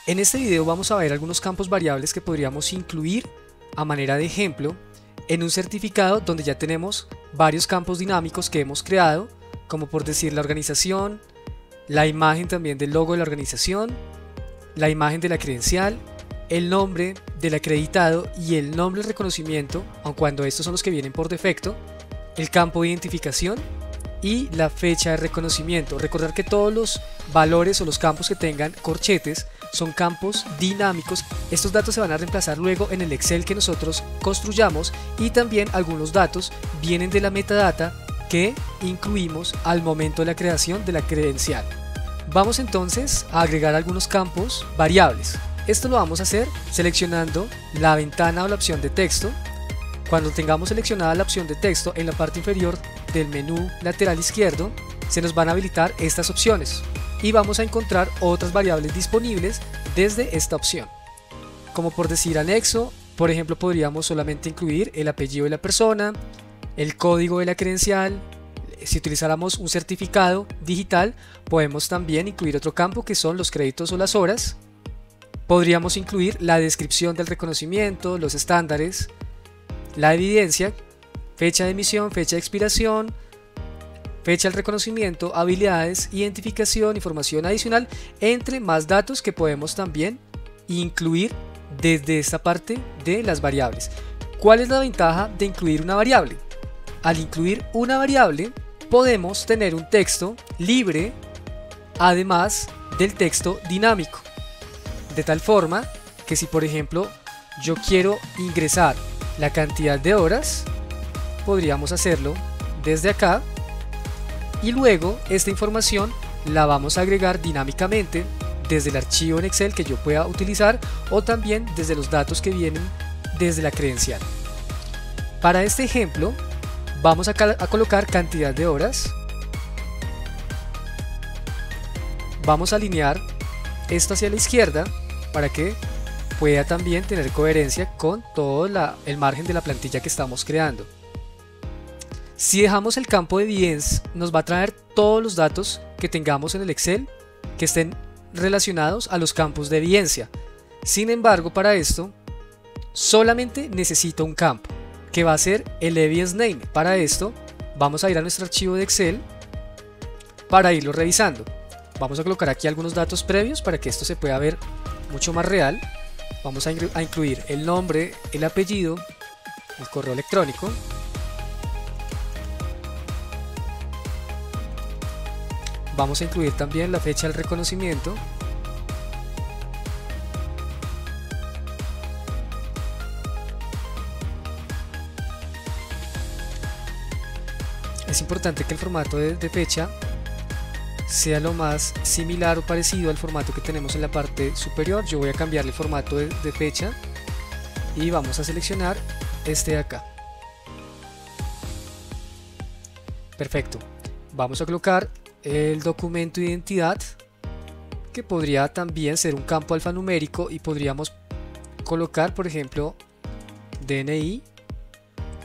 En este video vamos a ver algunos campos variables que podríamos incluir a manera de ejemplo en un certificado donde ya tenemos varios campos dinámicos que hemos creado, como por decir la organización, la imagen también del logo de la organización, la imagen de la credencial, el nombre del acreditado y el nombre del reconocimiento, aun cuando estos son los que vienen por defecto, el campo de identificación y la fecha de reconocimiento. Recordar que todos los valores o los campos que tengan corchetes son campos dinámicos. Estos datos se van a reemplazar luego en el Excel que nosotros construyamos, y también algunos datos vienen de la metadata que incluimos al momento de la creación de la credencial. Vamos entonces a agregar algunos campos variables. Esto lo vamos a hacer seleccionando la ventana o la opción de texto. Cuando tengamos seleccionada la opción de texto, en la parte inferior del menú lateral izquierdo se nos van a habilitar estas opciones y vamos a encontrar otras variables disponibles desde esta opción, como por decir anexo. Por ejemplo, podríamos solamente incluir el apellido de la persona, el código de la credencial. Si utilizáramos un certificado digital, podemos también incluir otro campo que son los créditos o las horas. Podríamos incluir la descripción del reconocimiento, los estándares, la evidencia, fecha de emisión, fecha de expiración, fecha del reconocimiento, habilidades, identificación, información adicional, entre más datos que podemos también incluir desde esta parte de las variables. ¿Cuál es la ventaja de incluir una variable? Al incluir una variable podemos tener un texto libre además del texto dinámico, de tal forma que si por ejemplo yo quiero ingresar la cantidad de horas, podríamos hacerlo desde acá y luego esta información la vamos a agregar dinámicamente desde el archivo en Excel que yo pueda utilizar, o también desde los datos que vienen desde la credencial. Para este ejemplo vamos a colocar cantidad de horas. Vamos a alinear esto hacia la izquierda para que pueda también tener coherencia con todo el margen de la plantilla que estamos creando. Si dejamos el campo de evidence, nos va a traer todos los datos que tengamos en el Excel que estén relacionados a los campos de evidencia. Sin embargo, para esto solamente necesito un campo que va a ser el evidence name. Para esto vamos a ir a nuestro archivo de Excel para irlo revisando. Vamos a colocar aquí algunos datos previos para que esto se pueda ver mucho más real. Vamos a incluir el nombre, el apellido, el correo electrónico. Vamos a incluir también la fecha del reconocimiento. Es importante que el formato de fecha sea lo más similar o parecido al formato que tenemos en la parte superior. Yo voy a cambiarle el formato de fecha y vamos a seleccionar este de acá. Perfecto. Vamos a colocar el documento de identidad, que podría también ser un campo alfanumérico, y podríamos colocar por ejemplo DNI,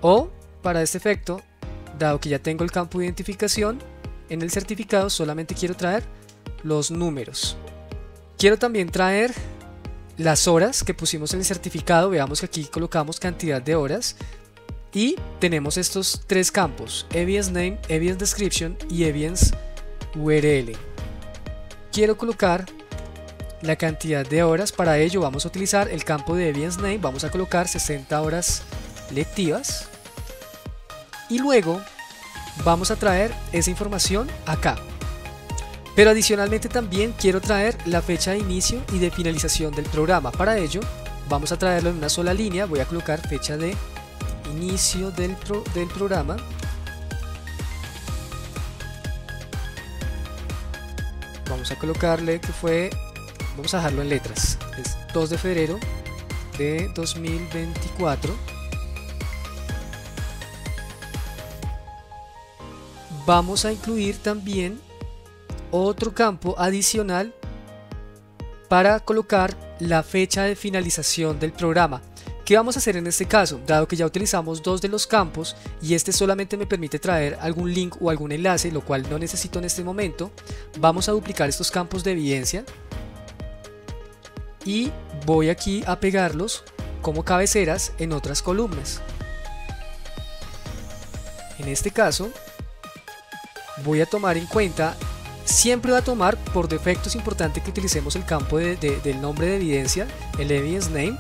o para este efecto, dado que ya tengo el campo de identificación en el certificado, solamente quiero traer los números. Quiero también traer las horas que pusimos en el certificado. Veamos que aquí colocamos cantidad de horas y tenemos estos tres campos: evidence name, evidence description y evidence URL. Quiero colocar la cantidad de horas. Para ello vamos a utilizar el campo de evidence name. Vamos a colocar 60 horas lectivas y luego vamos a traer esa información acá. Pero adicionalmente también quiero traer la fecha de inicio y de finalización del programa. Para ello vamos a traerlo en una sola línea. Voy a colocar fecha de inicio del programa. Vamos a colocarle que fue, vamos a dejarlo en letras, es 2 de febrero de 2024. Vamos a incluir también otro campo adicional para colocar la fecha de finalización del programa. ¿Qué vamos a hacer en este caso? Dado que ya utilizamos dos de los campos y este solamente me permite traer algún link o algún enlace, lo cual no necesito en este momento, vamos a duplicar estos campos de evidencia y voy aquí a pegarlos como cabeceras en otras columnas. En este caso voy a tomar en cuenta, siempre va a tomar por defecto, es importante que utilicemos el campo del nombre de evidencia, el evidence name,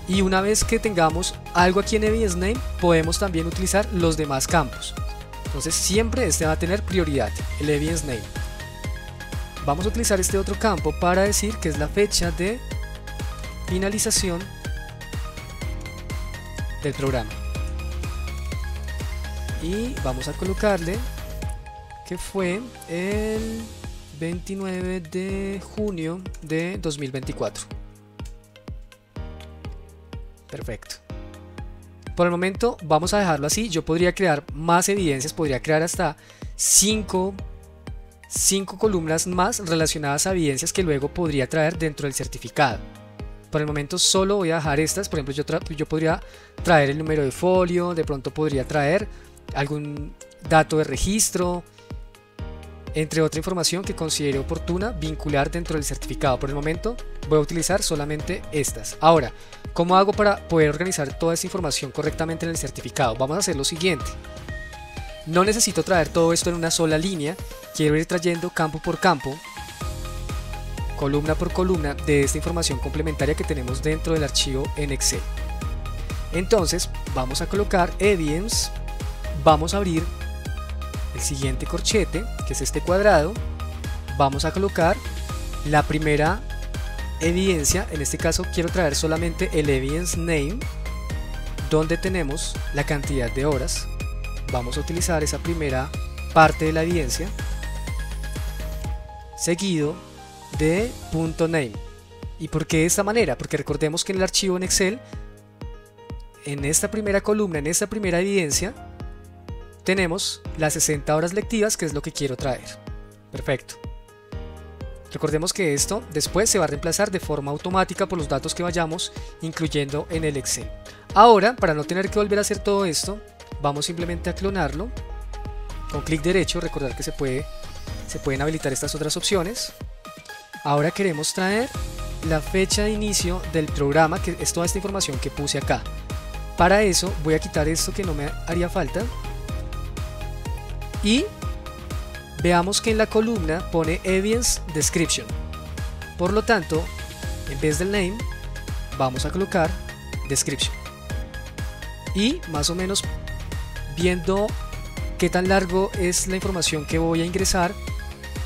y una vez que tengamos algo aquí en evidence name podemos también utilizar los demás campos. Entonces siempre este va a tener prioridad, el evidence name. Vamos a utilizar este otro campo para decir que es la fecha de finalización del programa, y vamos a colocarle que fue el 29 de junio de 2024. Perfecto. Por el momento vamos a dejarlo así. Yo podría crear más evidencias, podría crear hasta 5 columnas más relacionadas a evidencias que luego podría traer dentro del certificado. Por el momento solo voy a dejar estas. Por ejemplo, yo podría traer el número de folio, de pronto podría traer algún dato de registro, entre otra información que considere oportuna vincular dentro del certificado. Por el momento voy a utilizar solamente estas. Ahora, ¿cómo hago para poder organizar toda esta información correctamente en el certificado? Vamos a hacer lo siguiente. No necesito traer todo esto en una sola línea, quiero ir trayendo campo por campo, columna por columna de esta información complementaria que tenemos dentro del archivo en Excel. Entonces vamos a colocar evidence, vamos a abrir el siguiente corchete, que es este cuadrado, vamos a colocar la primera evidencia. En este caso quiero traer solamente el evidence name, donde tenemos la cantidad de horas. Vamos a utilizar esa primera parte de la evidencia, seguido de .name. ¿Y por qué de esta manera? Porque recordemos que en el archivo en Excel, en esta primera columna, en esta primera evidencia, tenemos las 60 horas lectivas, que es lo que quiero traer. Perfecto. Recordemos que esto después se va a reemplazar de forma automática por los datos que vayamos incluyendo en el Excel. Ahora, para no tener que volver a hacer todo esto, vamos simplemente a clonarlo con clic derecho. Recordar que se pueden habilitar estas otras opciones. Ahora queremos traer la fecha de inicio del programa, que es toda esta información que puse acá. Para eso voy a quitar esto que no me haría falta, y veamos que en la columna pone evidence description. Por lo tanto, en vez del name vamos a colocar description, y más o menos viendo qué tan largo es la información que voy a ingresar,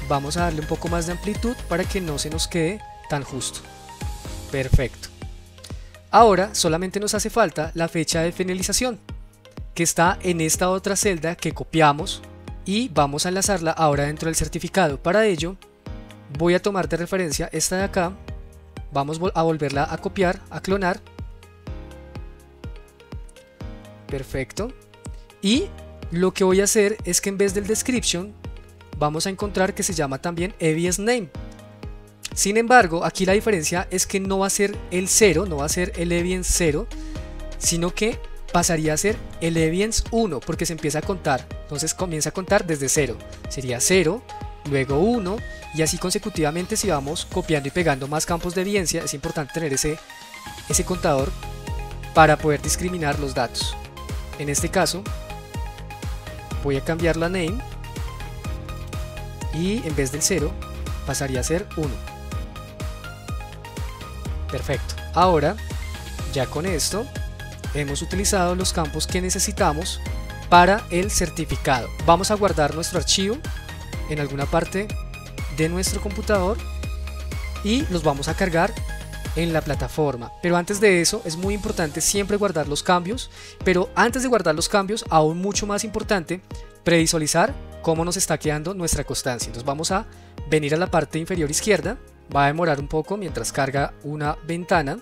vamos a darle un poco más de amplitud para que no se nos quede tan justo. Perfecto. Ahora solamente nos hace falta la fecha de finalización, que está en esta otra celda que copiamos, y vamos a enlazarla ahora dentro del certificado. Para ello voy a tomar de referencia esta de acá, vamos a volverla a copiar, a clonar. Perfecto. Y lo que voy a hacer es que en vez del description vamos a encontrar que se llama también evidence name. Sin embargo, aquí la diferencia es que no va a ser el 0, no va a ser el evidence 0, sino que pasaría a ser el evidence 1, porque se empieza a contar. Entonces comienza a contar desde 0. Sería 0, luego 1, y así consecutivamente. Si vamos copiando y pegando más campos de evidencia, es importante tener ese contador para poder discriminar los datos. En este caso voy a cambiarlo a name, y en vez del 0 pasaría a ser 1. Perfecto. Ahora, ya con esto hemos utilizado los campos que necesitamos para el certificado. Vamos a guardar nuestro archivo en alguna parte de nuestro computador y los vamos a cargar en la plataforma. Pero antes de eso es muy importante siempre guardar los cambios, pero antes de guardar los cambios, aún mucho más importante, previsualizar cómo nos está quedando nuestra constancia. Entonces vamos a venir a la parte inferior izquierda, va a demorar un poco mientras carga una ventana,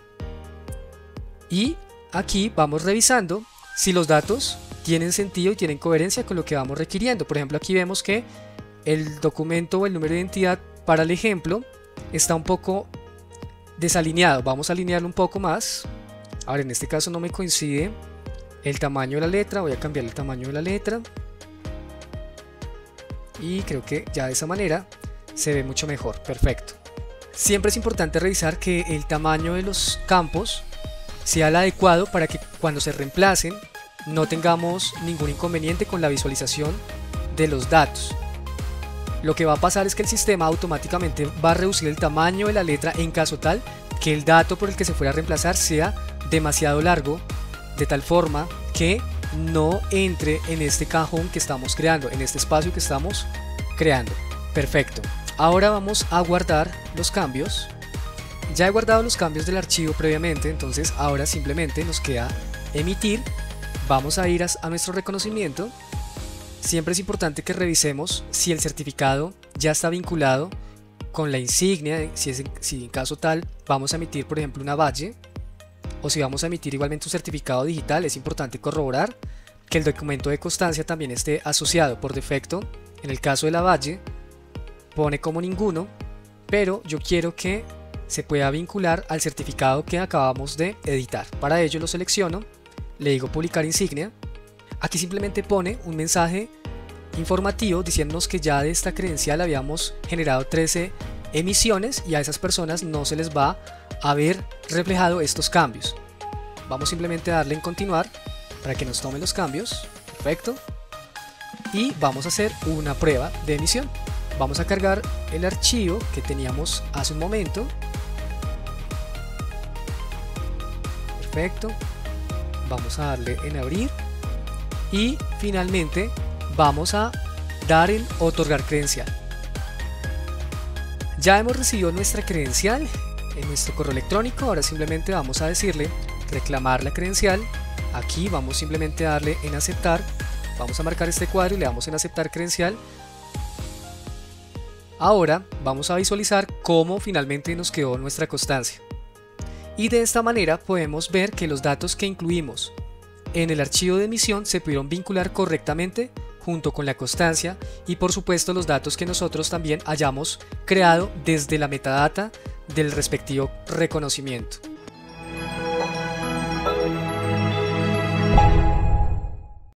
y aquí vamos revisando si los datos tienen sentido y tienen coherencia con lo que vamos requiriendo. Por ejemplo, aquí vemos que el documento o el número de identidad para el ejemplo está un poco desalineado. Vamos a alinearlo un poco más. Ahora, en este caso no me coincide el tamaño de la letra, voy a cambiar el tamaño de la letra, y creo que ya de esa manera se ve mucho mejor. Perfecto. Siempre es importante revisar que el tamaño de los campos sea el adecuado para que cuando se reemplacen no tengamos ningún inconveniente con la visualización de los datos. Lo que va a pasar es que el sistema automáticamente va a reducir el tamaño de la letra en caso tal que el dato por el que se fuera a reemplazar sea demasiado largo, de tal forma que no entre en este cajón que estamos creando, en este espacio que estamos creando. Perfecto. Ahora vamos a guardar los cambios. Ya he guardado los cambios del archivo previamente, entonces ahora simplemente nos queda emitir. Vamos a ir a nuestro reconocimiento. Siempre es importante que revisemos si el certificado ya está vinculado con la insignia, si en caso tal vamos a emitir por ejemplo una badge, o si vamos a emitir igualmente un certificado digital. Es importante corroborar que el documento de constancia también esté asociado. Por defecto, en el caso de la badge, pone como ninguno, pero yo quiero que se pueda vincular al certificado que acabamos de editar. Para ello lo selecciono, le digo publicar insignia. Aquí simplemente pone un mensaje informativo diciéndonos que ya de esta credencial habíamos generado 13 emisiones y a esas personas no se les va a ver reflejado estos cambios. Vamos simplemente a darle en continuar para que nos tome los cambios. Perfecto. Y vamos a hacer una prueba de emisión. Vamos a cargar el archivo que teníamos hace un momento. Perfecto. Vamos a darle en abrir y finalmente vamos a dar en otorgar credencial. Ya hemos recibido nuestra credencial en nuestro correo electrónico. Ahora simplemente vamos a decirle reclamar la credencial. Aquí vamos simplemente a darle en aceptar. Vamos a marcar este cuadro y le damos en aceptar credencial. Ahora vamos a visualizar cómo finalmente nos quedó nuestra constancia. Y de esta manera podemos ver que los datos que incluimos en el archivo de emisión se pudieron vincular correctamente junto con la constancia y por supuesto los datos que nosotros también hayamos creado desde la metadata del respectivo reconocimiento.